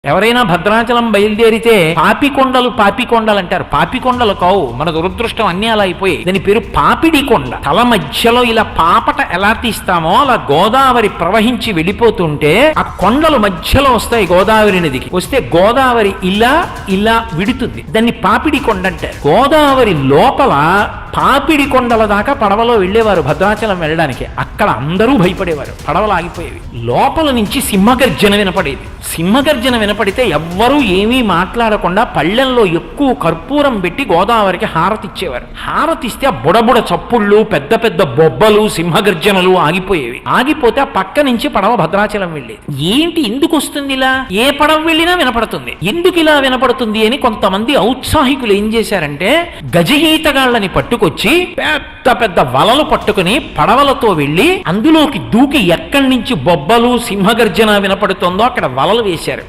ఎవరైనా భద్రాచలం బయలుదేరితే పాపికొండలు అంటారు. పాపికొండలు కావు, మన దురదృష్టం అన్నీ అలా అయిపోయాయి. దాని పేరు పాపిడి కొండ. తల మధ్యలో ఇలా పాపట ఎలా తీస్తామో అలా గోదావరి ప్రవహించి వెళ్ళిపోతుంటే ఆ కొండలు మధ్యలో వస్తాయి. గోదావరి నదికి వస్తే గోదావరి ఇలా ఇలా విడుతుంది. దాన్ని పాపిడి కొండ అంటారు. గోదావరి లోపల పాపిడి కొండల దాకా పడవలో వెళ్ళేవారు భద్రాచలం వెళ్ళడానికి. అక్కడ అందరూ భయపడేవారు, పడవలు ఆగిపోయేవి. లోపల నుంచి సింహగర్జన వినపడేది. సింహగర్జన వినపడితే ఎవ్వరూ ఏమీ మాట్లాడకుండా పళ్ళెంలో ఎక్కువ కర్పూరం పెట్టి గోదావరికి హారతిచ్చేవారు. హారతిస్తే ఆ బుడబుడ చప్పుళ్ళు, పెద్ద పెద్ద బొబ్బలు, సింహగర్జనలు ఆగిపోయేవి. ఆగిపోతే ఆ పక్క నుంచి పడవ భద్రాచలం వెళ్ళేది. ఏంటి ఎందుకు వస్తుంది ఇలా? ఏ పడవ వెళ్ళినా వినపడుతుంది. ఎందుకు ఇలా వినపడుతుంది అని కొంతమంది ఔత్సాహికులు ఏం చేశారంటే గజఈతగాళ్ళని పట్టుకొచ్చి పెద్ద పెద్ద వలలు పట్టుకుని పడవలతో వెళ్లి అందులోకి దూకి ఎక్కడి నుంచి బొబ్బలు సింహగర్జన వినపడుతుందో అక్కడ వలలు వేశారు.